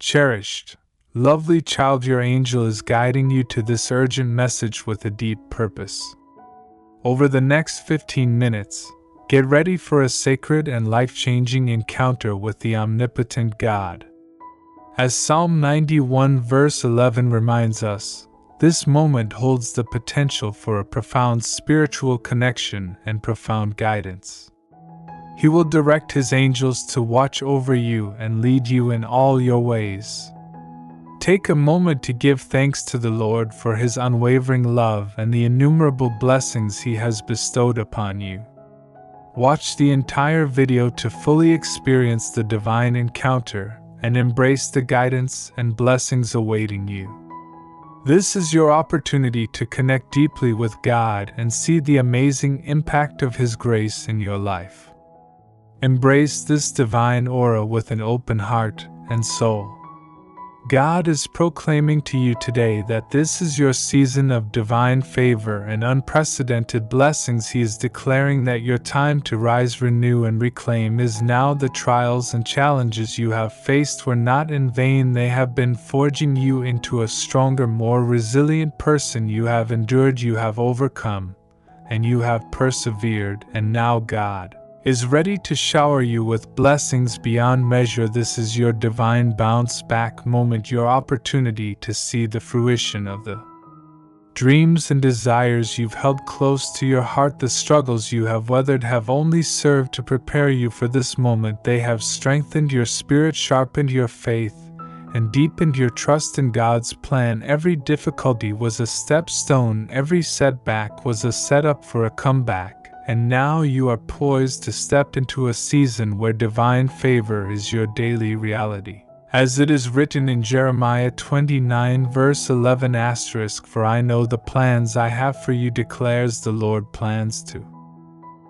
Cherished, lovely child, your angel is guiding you to this urgent message with a deep purpose. Over the next 15 minutes, get ready for a sacred and life-changing encounter with the omnipotent God. As Psalm 91 verse 11 reminds us, this moment holds the potential for a profound spiritual connection and profound guidance. He will direct His angels to watch over you and lead you in all your ways. Take a moment to give thanks to the Lord for His unwavering love and the innumerable blessings He has bestowed upon you. Watch the entire video to fully experience the divine encounter and embrace the guidance and blessings awaiting you. This is your opportunity to connect deeply with God and see the amazing impact of His grace in your life. Embrace this divine aura with an open heart and soul. God is proclaiming to you today that this is your season of divine favor and unprecedented blessings. He is declaring that your time to rise, renew, and reclaim is now. The trials and challenges you have faced were not in vain. They have been forging you into a stronger, more resilient person. You have endured, you have overcome, and you have persevered, and now God is ready to shower you with blessings beyond measure. This is your divine bounce-back moment, your opportunity to see the fruition of the dreams and desires you've held close to your heart. The struggles you have weathered have only served to prepare you for this moment. They have strengthened your spirit, sharpened your faith, and deepened your trust in God's plan. Every difficulty was a stepstone, every setback was a setup for a comeback. And now you are poised to step into a season where divine favor is your daily reality. As it is written in Jeremiah 29 verse 11 asterisk, for I know the plans I have for you, declares the Lord, plans to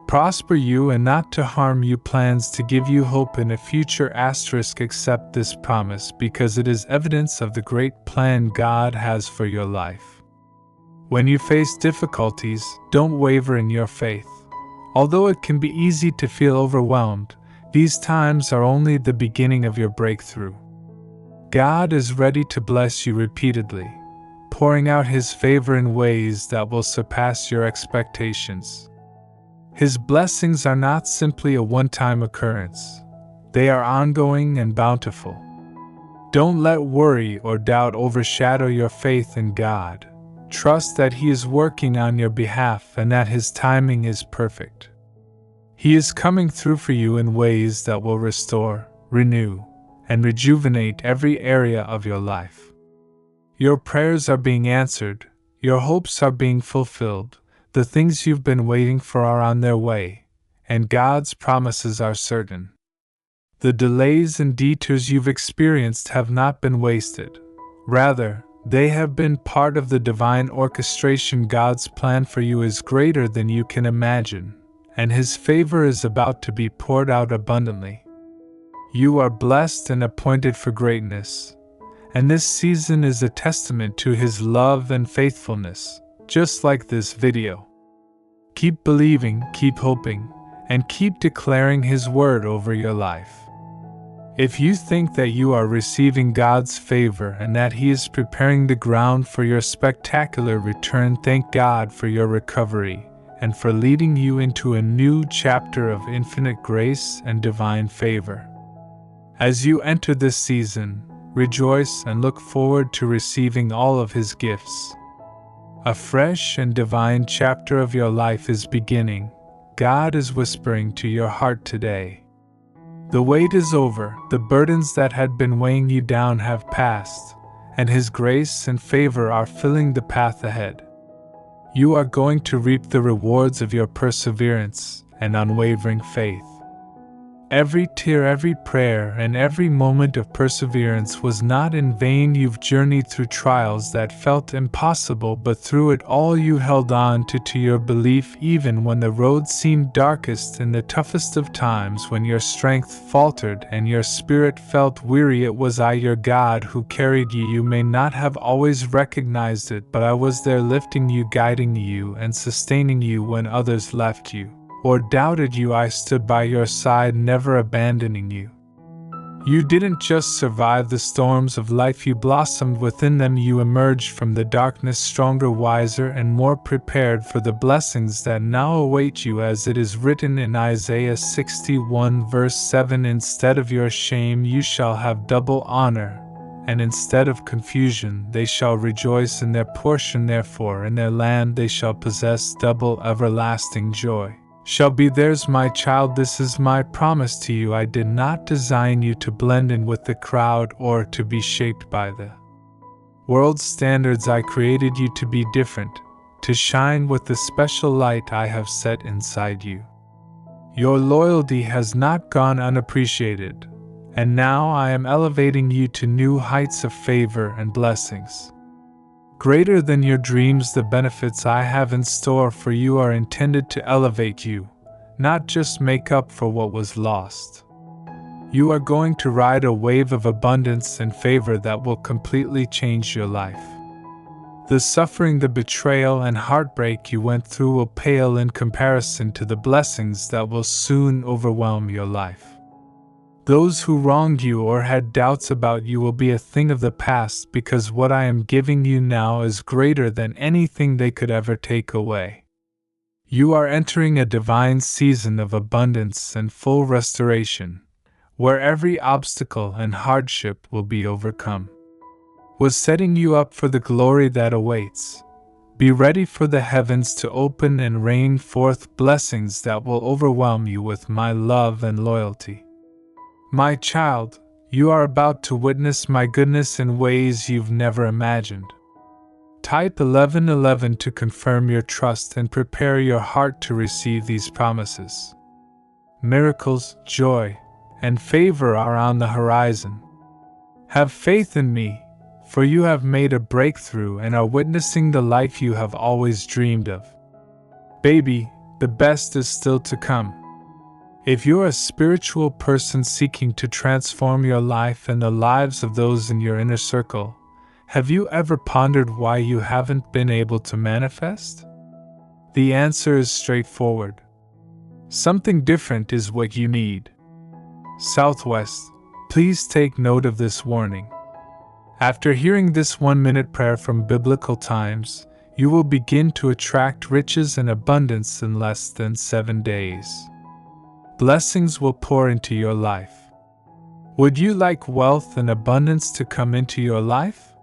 prosper you and not to harm you, plans to give you hope in a future asterisk. Accept this promise because it is evidence of the great plan God has for your life. When you face difficulties, don't waver in your faith. Although it can be easy to feel overwhelmed, these times are only the beginning of your breakthrough. God is ready to bless you repeatedly, pouring out His favor in ways that will surpass your expectations. His blessings are not simply a one-time occurrence. They are ongoing and bountiful. Don't let worry or doubt overshadow your faith in God. Trust that He is working on your behalf and that His timing is perfect. He is coming through for you in ways that will restore, renew, and rejuvenate every area of your life. Your prayers are being answered, your hopes are being fulfilled, the things you've been waiting for are on their way, and God's promises are certain. The delays and detours you've experienced have not been wasted. Rather, they have been part of the divine orchestration. God's plan for you is greater than you can imagine, and His favor is about to be poured out abundantly. You are blessed and appointed for greatness, and this season is a testament to His love and faithfulness, just like this video. Keep believing, keep hoping, and keep declaring His word over your life. If you think that you are receiving God's favor and that He is preparing the ground for your spectacular return, thank God for your recovery and for leading you into a new chapter of infinite grace and divine favor. As you enter this season, rejoice and look forward to receiving all of His gifts. A fresh and divine chapter of your life is beginning. God is whispering to your heart today. The wait is over, the burdens that had been weighing you down have passed, and His grace and favor are filling the path ahead. You are going to reap the rewards of your perseverance and unwavering faith. Every tear, every prayer, and every moment of perseverance was not in vain. You've journeyed through trials that felt impossible, but through it all you held on to your belief, even when the road seemed darkest. In the toughest of times, when your strength faltered and your spirit felt weary, it was I, your God, who carried you. You may not have always recognized it, but I was there, lifting you, guiding you, and sustaining you when others left you or doubted you. I stood by your side, never abandoning you. You didn't just survive the storms of life, you blossomed within them. You emerged from the darkness stronger, wiser, and more prepared for the blessings that now await you, as it is written in Isaiah 61 verse 7, "Instead of your shame you shall have double honor, and instead of confusion they shall rejoice in their portion. Therefore in their land they shall possess double everlasting joy. Shall be theirs, my child. This is my promise to you. I did not design you to blend in with the crowd or to be shaped by the world's standards. I created you to be different, to shine with the special light I have set inside you. Your loyalty has not gone unappreciated, and now I am elevating you to new heights of favor and blessings. Greater than your dreams, the benefits I have in store for you are intended to elevate you, not just make up for what was lost. You are going to ride a wave of abundance and favor that will completely change your life. The suffering, the betrayal, and heartbreak you went through will pale in comparison to the blessings that will soon overwhelm your life. Those who wronged you or had doubts about you will be a thing of the past, because what I am giving you now is greater than anything they could ever take away. You are entering a divine season of abundance and full restoration, where every obstacle and hardship will be overcome. We're setting you up for the glory that awaits. Be ready for the heavens to open and rain forth blessings that will overwhelm you with my love and loyalty. My child, you are about to witness my goodness in ways you've never imagined. Type 1111 to confirm your trust and prepare your heart to receive these promises. Miracles, joy, and favor are on the horizon. Have faith in me, for you have made a breakthrough and are witnessing the life you have always dreamed of. Baby, the best is still to come. If you're a spiritual person seeking to transform your life and the lives of those in your inner circle, have you ever pondered why you haven't been able to manifest? The answer is straightforward. Something different is what you need. Southwest, please take note of this warning. After hearing this 1-minute prayer from Biblical Times, you will begin to attract riches and abundance in less than 7 days. Blessings will pour into your life. Would you like wealth and abundance to come into your life?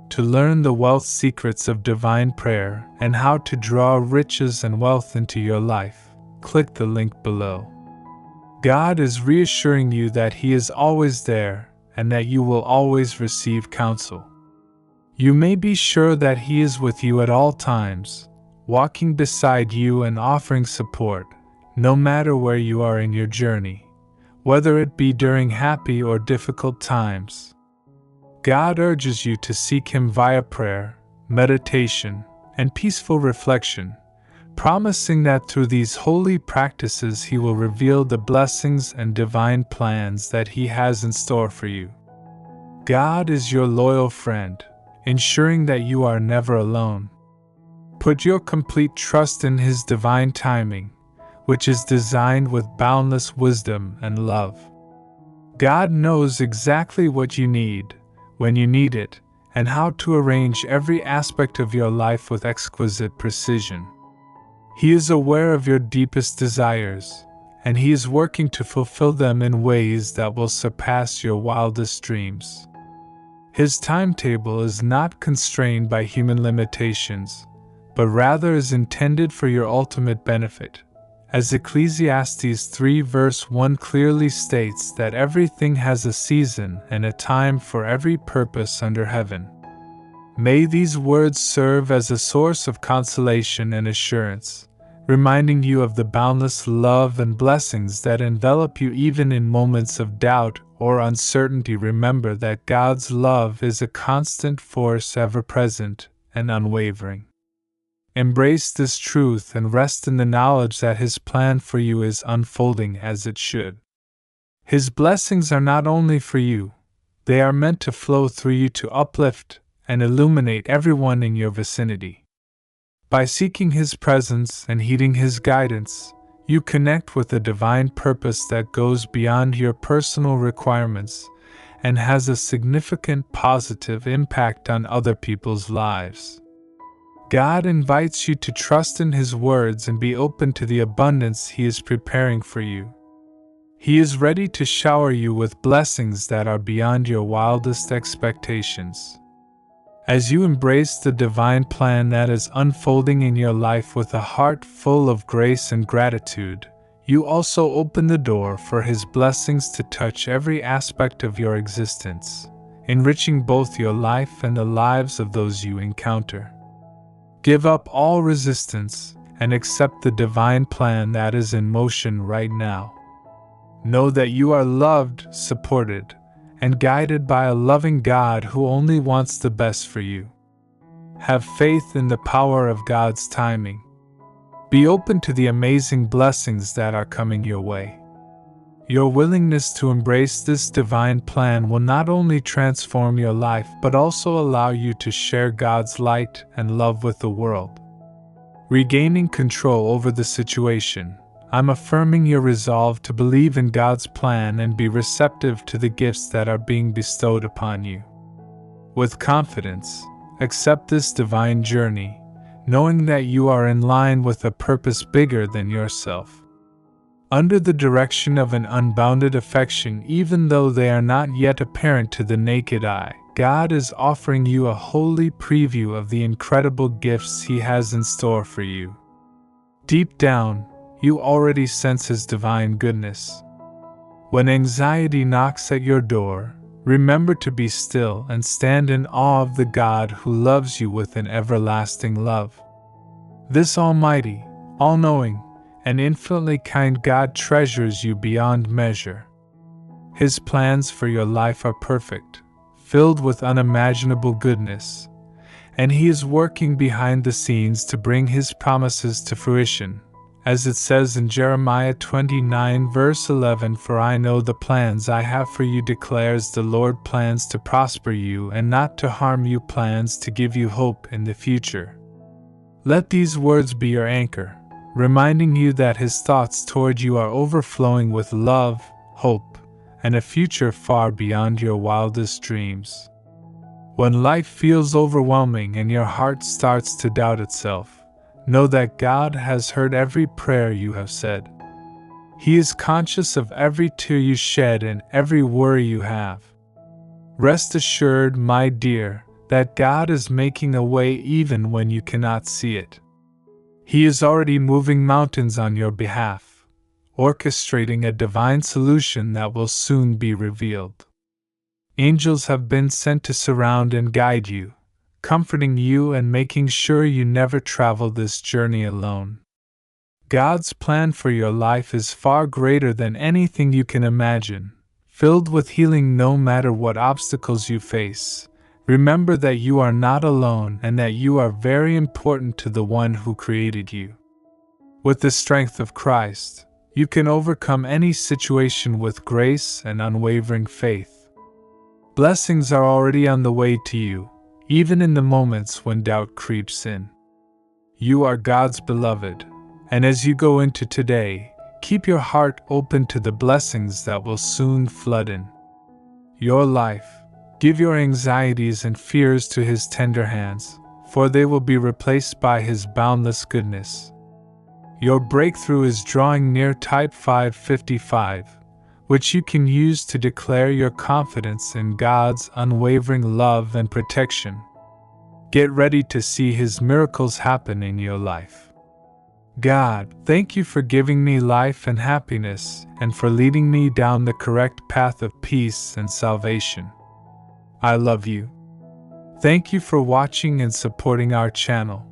To learn the wealth secrets of divine prayer and how to draw riches and wealth into your life, click the link below. God is reassuring you that He is always there and that you will always receive counsel. You may be sure that He is with you at all times, walking beside you and offering support, no matter where you are in your journey, whether it be during happy or difficult times. God urges you to seek Him via prayer, meditation, and peaceful reflection, promising that through these holy practices He will reveal the blessings and divine plans that He has in store for you. God is your loyal friend, ensuring that you are never alone. Put your complete trust in His divine timing, which is designed with boundless wisdom and love. God knows exactly what you need, when you need it, and how to arrange every aspect of your life with exquisite precision. He is aware of your deepest desires, and He is working to fulfill them in ways that will surpass your wildest dreams. His timetable is not constrained by human limitations, but rather is intended for your ultimate benefit. As Ecclesiastes 3 verse 1 clearly states that everything has a season and a time for every purpose under heaven. May these words serve as a source of consolation and assurance, reminding you of the boundless love and blessings that envelop you even in moments of doubt or uncertainty. Remember that God's love is a constant force, ever present and unwavering. Embrace this truth and rest in the knowledge that His plan for you is unfolding as it should. His blessings are not only for you, they are meant to flow through you to uplift and illuminate everyone in your vicinity. By seeking His presence and heeding His guidance, You connect with a divine purpose that goes beyond your personal requirements and has a significant positive impact on other people's lives. God invites you to trust in His words and be open to the abundance He is preparing for you. He is ready to shower you with blessings that are beyond your wildest expectations. As you embrace the divine plan that is unfolding in your life with a heart full of grace and gratitude, you also open the door for His blessings to touch every aspect of your existence, enriching both your life and the lives of those you encounter. Give up all resistance and accept the divine plan that is in motion right now. Know that you are loved, supported, and guided by a loving God who only wants the best for you. Have faith in the power of God's timing. Be open to the amazing blessings that are coming your way. Your willingness to embrace this divine plan will not only transform your life but also allow you to share God's light and love with the world. Regaining control over the situation, I'm affirming your resolve to believe in God's plan and be receptive to the gifts that are being bestowed upon you. With confidence, accept this divine journey, knowing that you are in line with a purpose bigger than yourself. Under the direction of an unbounded affection, even though they are not yet apparent to the naked eye, God is offering you a holy preview of the incredible gifts He has in store for you. Deep down, you already sense His divine goodness. When anxiety knocks at your door, remember to be still and stand in awe of the God who loves you with an everlasting love. This almighty, all-knowing, and infinitely kind God treasures you beyond measure. His plans for your life are perfect, filled with unimaginable goodness, and He is working behind the scenes to bring His promises to fruition. As it says in Jeremiah 29 verse 11, "For I know the plans I have for you, declares the Lord, plans to prosper you and not to harm you, plans to give you hope in the future." Let these words be your anchor, reminding you that His thoughts toward you are overflowing with love, hope, and a future far beyond your wildest dreams. When life feels overwhelming and your heart starts to doubt itself, know that God has heard every prayer you have said. He is conscious of every tear you shed and every worry you have. Rest assured, my dear, that God is making a way even when you cannot see it. He is already moving mountains on your behalf, orchestrating a divine solution that will soon be revealed. Angels have been sent to surround and guide you, comforting you and making sure you never travel this journey alone. God's plan for your life is far greater than anything you can imagine, filled with healing no matter what obstacles you face. Remember that you are not alone and that you are very important to the One who created you. With the strength of Christ, you can overcome any situation with grace and unwavering faith. Blessings are already on the way to you, even in the moments when doubt creeps in. You are God's beloved, and as you go into today, keep your heart open to the blessings that will soon flood in your life. Give your anxieties and fears to His tender hands, for they will be replaced by His boundless goodness. Your breakthrough is drawing near. Type 555, which you can use to declare your confidence in God's unwavering love and protection. Get ready to see His miracles happen in your life. God, thank you for giving me life and happiness, and for leading me down the correct path of peace and salvation. I love you. Thank you for watching and supporting our channel.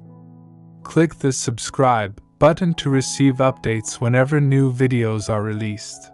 Click the subscribe button to receive updates whenever new videos are released.